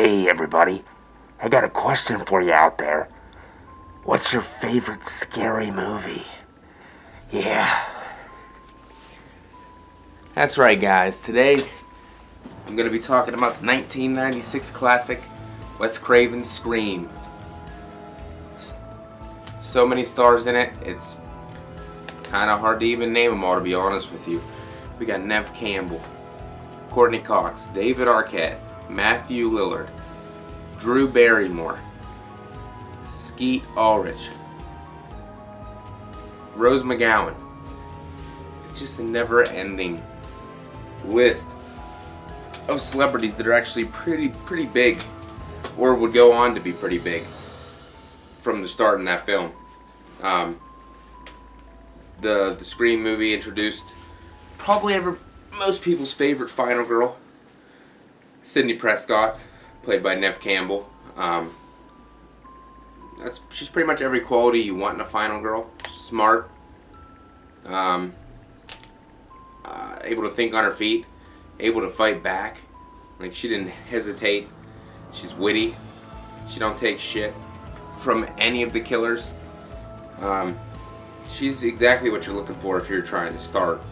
Hey everybody, I got a question for you out there. What's your favorite scary movie? Yeah. That's right, guys. Today I'm going to be talking about the 1996 classic Wes Cravens' Scream. So many stars in it, it's kind of hard to even name them all, to be honest with you. We got Neve Campbell, Courtney Cox, David Arquette, Matthew Lillard, Drew Barrymore, Skeet Ulrich, Rose McGowan. It's just a never-ending list of celebrities that are actually pretty big, or would go on to be pretty big from the start in that film. The Scream movie introduced probably most people's favorite final girl, Sidney Prescott, played by Neve Campbell. She's pretty much every quality you want in a final girl. Smart, able to think on her feet, able to fight back. Like, she didn't hesitate. She's witty. She don't take shit from any of the killers. She's exactly what you're looking for if you're trying to start,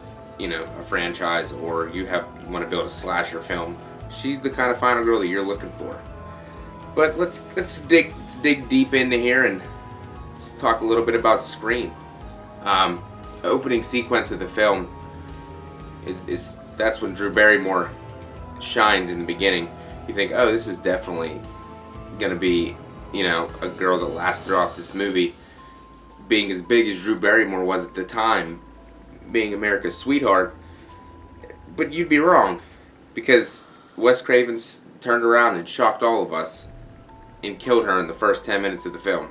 a franchise, or you want to build a slasher film. She's the kind of final girl that you're looking for. But let's dig deep into here and let's talk a little bit about Scream. The opening sequence of the film that's when Drew Barrymore shines in the beginning. You think, oh, this is definitely gonna be, a girl that lasts throughout this movie. Being as big as Drew Barrymore was at the time, being America's sweetheart. But you'd be wrong, because Wes Cravens turned around and shocked all of us and killed her in the first 10 minutes of the film.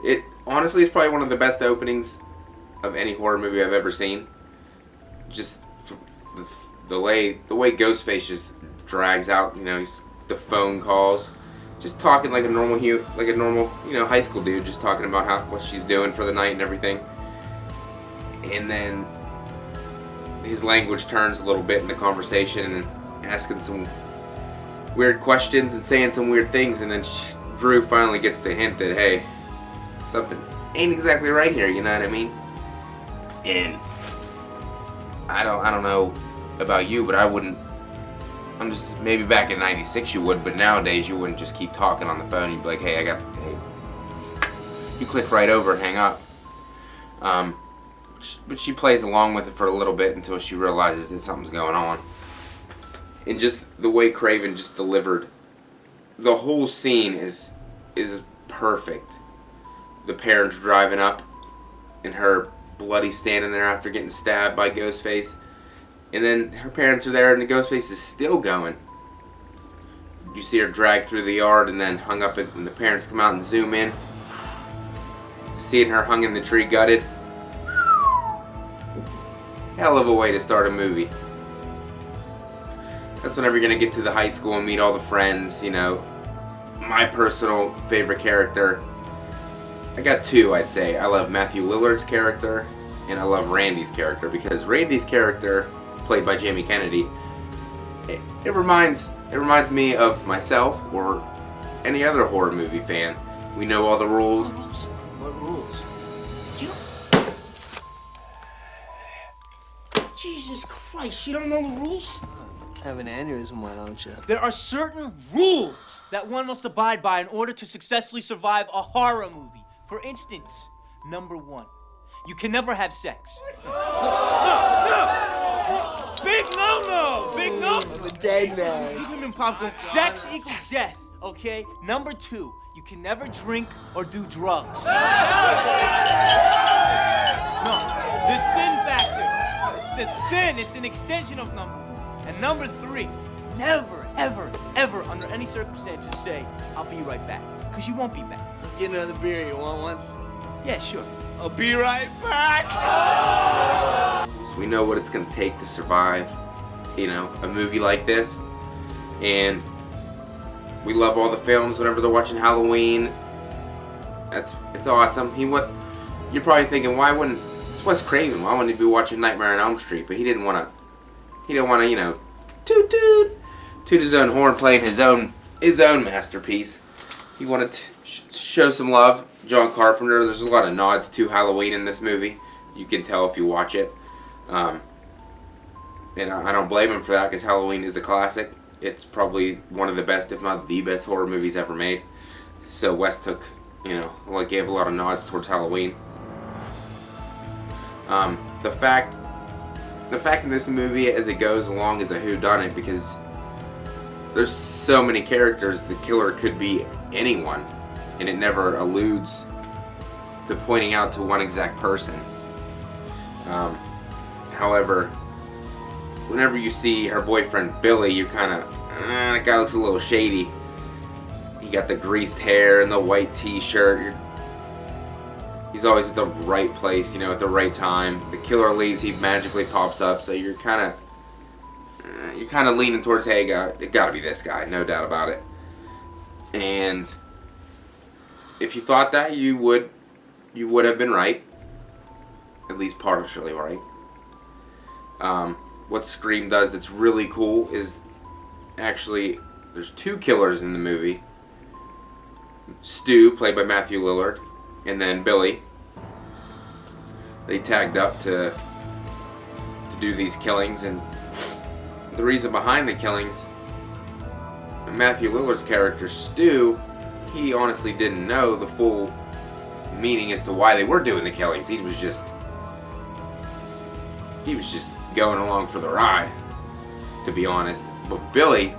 It honestly is probably one of the best openings of any horror movie I've ever seen. Just the way Ghostface just drags out, the phone calls, just talking like a normal high school dude, just talking about what she's doing for the night and everything. And then his language turns a little bit in the conversation and asking some weird questions and saying some weird things, and then Drew finally gets the hint that, hey, something ain't exactly right here, you know what I mean? And I don't know about you, but I wouldn't. Maybe back in '96 you would, but nowadays you wouldn't just keep talking on the phone. You'd be like, hey, you click right over and hang up. But she plays along with it for a little bit until she realizes that something's going on. And just the way Craven just delivered, the whole scene is perfect. The parents driving up and her bloody standing there after getting stabbed by Ghostface. And then her parents are there and the Ghostface is still going. You see her drag through the yard and then hung up, and the parents come out and zoom in. Seeing her hung in the tree gutted. Hell of a way to start a movie. That's whenever you're going to get to the high school and meet all the friends, My personal favorite character, I got two, I'd say. I love Matthew Lillard's character, and I love Randy's character, because Randy's character, played by Jamie Kennedy, it reminds me of myself or any other horror movie fan. We know all the rules. What rules? Jesus Christ, you don't know the rules? Have an aneurysm, why don't you? There are certain rules that one must abide by in order to successfully survive a horror movie. For instance, number 1, you can never have sex. Big no-no! Big no! I'm a dead man. Leave him in popcorn. Sex equals death, okay? Number 2, you can never drink or do drugs. No, the sin factor. It's a sin. It's an extension of number 1. And number 3, never, ever, ever, under any circumstances, say, I'll be right back. Because you won't be back. Get another beer, you want one? Yeah, sure. I'll be right back! So we know what it's going to take to survive, a movie like this. And we love all the films whenever they're watching Halloween. It's awesome. You're probably thinking, it's Wes Craven, why wouldn't he be watching Nightmare on Elm Street? But he didn't want to, toot his own horn, playing his own his own masterpiece. He wanted to show some love. John Carpenter. There's a lot of nods to Halloween in this movie. You can tell if you watch it. And I don't blame him for that, because Halloween is a classic. It's probably one of the best, if not the best, horror movies ever made. So Wes took, gave a lot of nods towards Halloween. The fact in this movie as it goes along is a whodunit, because there's so many characters. The killer could be anyone, and it never alludes to pointing out to one exact person. However, whenever you see her boyfriend Billy, you kind of, that guy looks a little shady. He got the greased hair and the white t-shirt. He's always at the right place, at the right time. The killer leaves, he magically pops up, so you're kind of leaning towards, hey, it gotta be this guy, no doubt about it. And if you thought that, you would have been right, at least partially right. What Scream does that's really cool is actually there's two killers in the movie. Stu, played by Matthew Lillard, and then Billy. They tagged up to do these killings, and the reason behind the killings, Matthew Lillard's character Stu, he honestly didn't know the full meaning as to why they were doing the killings. He was just going along for the ride, to be honest. But Billy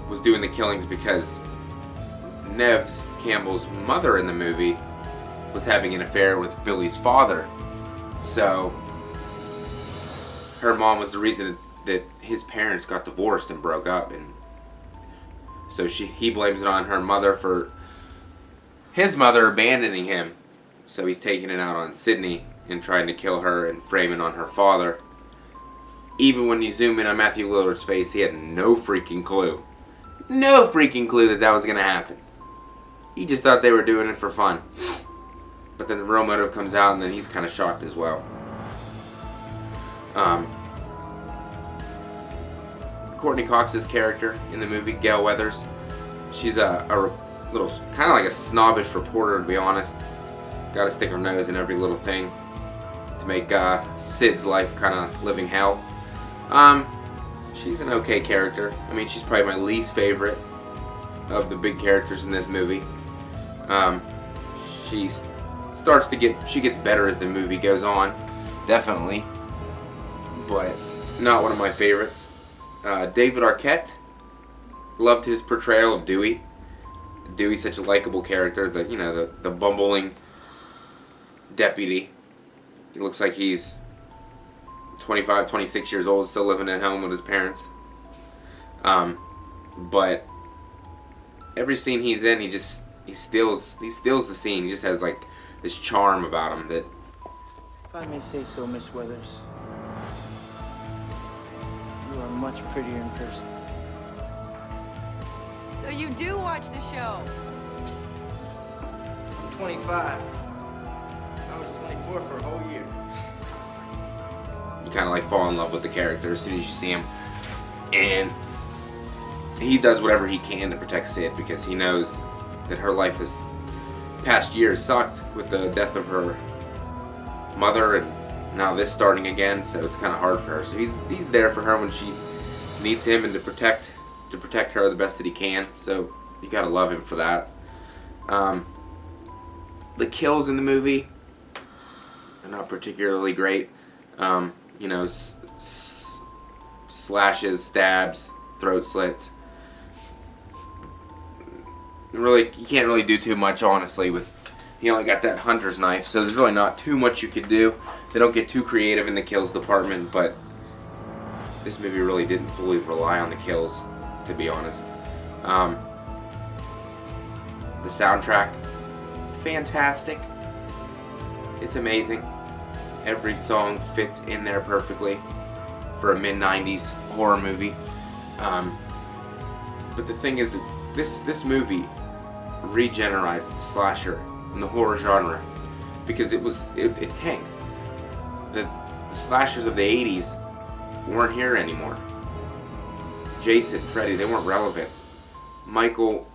was doing the killings because Neves Campbell's mother in the movie was having an affair with Billy's father. So her mom was the reason that his parents got divorced and broke up, and so he blames it on her mother for his mother abandoning him. So he's taking it out on Sydney and trying to kill her and frame it on her father. Even when you zoom in on Matthew Lillard's face, he had no freaking clue. No freaking clue that was going to happen. He just thought they were doing it for fun. But then the real motive comes out, and then he's kind of shocked as well. Courtney Cox's character in the movie, Gail Weathers, she's a little, kind of like a snobbish reporter, to be honest. Got to stick her nose in every little thing to make Sid's life kind of living hell. She's an okay character. I mean, she's probably my least favorite of the big characters in this movie. She gets better as the movie goes on, definitely, but not one of my favorites. David Arquette, loved his portrayal of Dewey. Dewey's such a likable character, the bumbling deputy. He looks like he's 25, 26 years old, still living at home with his parents. But every scene he's in, he steals the scene. He just has like this charm about him that. If I may say so, Miss Weathers, you are much prettier in person. So you do watch the show? I'm 25. I was 24 for a whole year. You kind of like fall in love with the character as soon as you see him, and he does whatever he can to protect Sid, because he knows that her life this past year sucked with the death of her mother, and now this starting again, so it's kind of hard for her. So he's there for her when she needs him, and to protect her the best that he can. So you gotta love him for that. The kills in the movie are not particularly great. Slashes, stabs, throat slits. Really, you can't really do too much, honestly. He only got that hunter's knife, so there's really not too much you could do. They don't get too creative in the kills department, but this movie really didn't fully rely on the kills, to be honest. The soundtrack, fantastic. It's amazing. Every song fits in there perfectly for a mid-90s horror movie. But the thing is, this movie regenerized the slasher and the horror genre, because it tanked. The slashers of the 80s weren't here anymore. Jason, Freddy, they weren't relevant. Michael,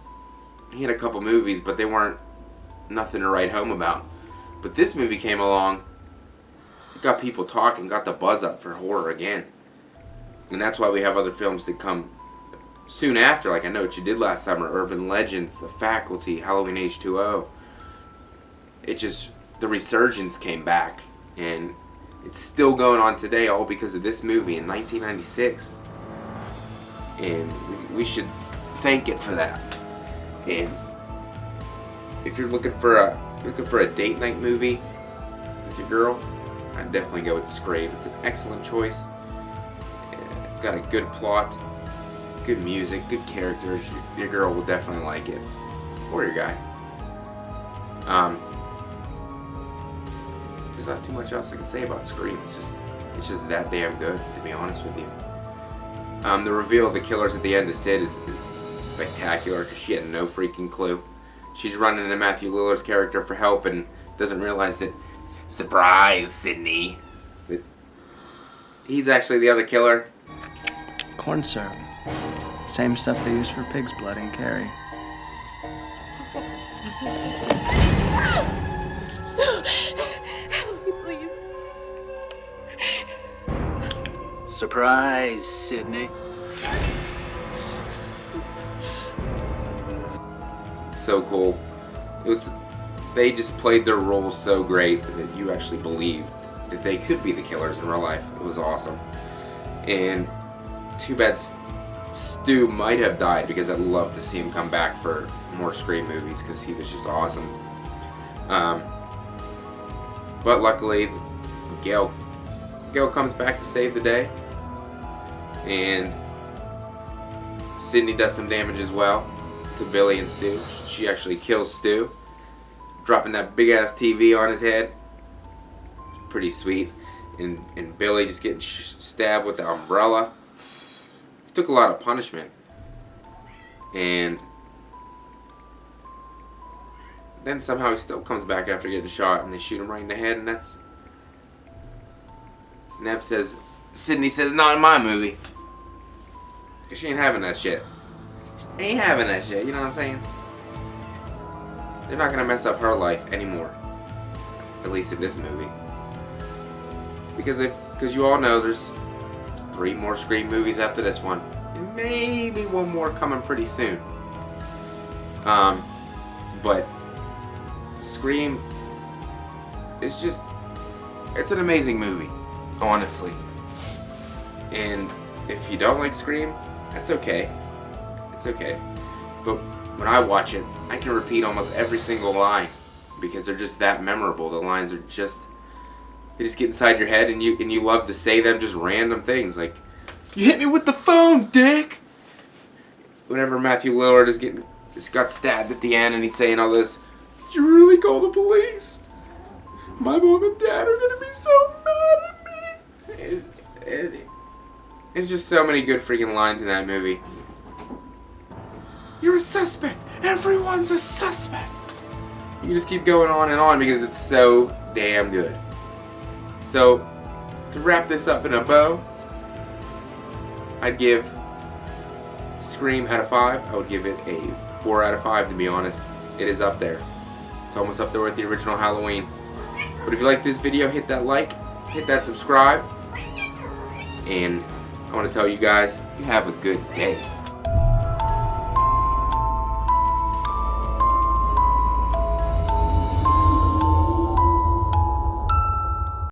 he had a couple movies, but they weren't nothing to write home about. But this movie came along, got people talking, got the buzz up for horror again. And that's why we have other films that come soon after, like I Know What You Did Last Summer, Urban Legends, The Faculty, Halloween H2O. It just, the resurgence came back, and it's still going on today, all because of this movie in 1996. And we should thank it for that. And if you're looking for a date night movie with your girl, I'd definitely go with Scream. It's an excellent choice. Got a good plot, good music, good characters. Your girl will definitely like it, or your guy. There's not too much else I can say about Scream. It's just that damn good, to be honest with you. The reveal of the killers at the end of Sid is spectacular, because she had no freaking clue. She's running to Matthew Lillard's character for help and doesn't realize that, surprise, Sydney, that he's actually the other killer. Corn syrup. Same stuff they use for pig's blood in Carrie. Help me, please. Surprise, Sydney. So cool. They just played their role so great that you actually believed that they could be the killers in real life. It was awesome. And too bad Stu might have died, because I'd love to see him come back for more Scream movies, because he was just awesome. But luckily, Gail comes back to save the day, and Sydney does some damage as well to Billy and Stu. She actually kills Stu, dropping that big ass TV on his head. It's pretty sweet. And Billy just getting stabbed with the umbrella. He took a lot of punishment. And then somehow he still comes back after getting shot, and they shoot him right in the head, and that's... Nev says, Sydney says, not in my movie. Because she ain't having that shit. She ain't having that shit, you know what I'm saying? They're not gonna mess up her life anymore. At least in this movie. Because you all know there's 3 more Scream movies after this one. And maybe one more coming pretty soon. But Scream is just, it's an amazing movie, honestly. And if you don't like Scream, that's okay. It's okay. But when I watch it, I can repeat almost every single line, because they're just that memorable. The lines are just, they just get inside your head, and you love to say them, just random things like, "You hit me with the phone, dick!" Whenever Matthew Lillard got stabbed at the end, and he's saying all this, "Did you really call the police? My mom and dad are gonna be so mad at me." It's just so many good freaking lines in that movie. You're a suspect. Everyone's a suspect. You can just keep going on and on because it's so damn good. So, to wrap this up in a bow, I'd give Scream out of 5. I would give it a 4 out of 5, to be honest. It is up there. It's almost up there with the original Halloween. But if you like this video, hit that like, hit that subscribe, and I want to tell you guys, you have a good day.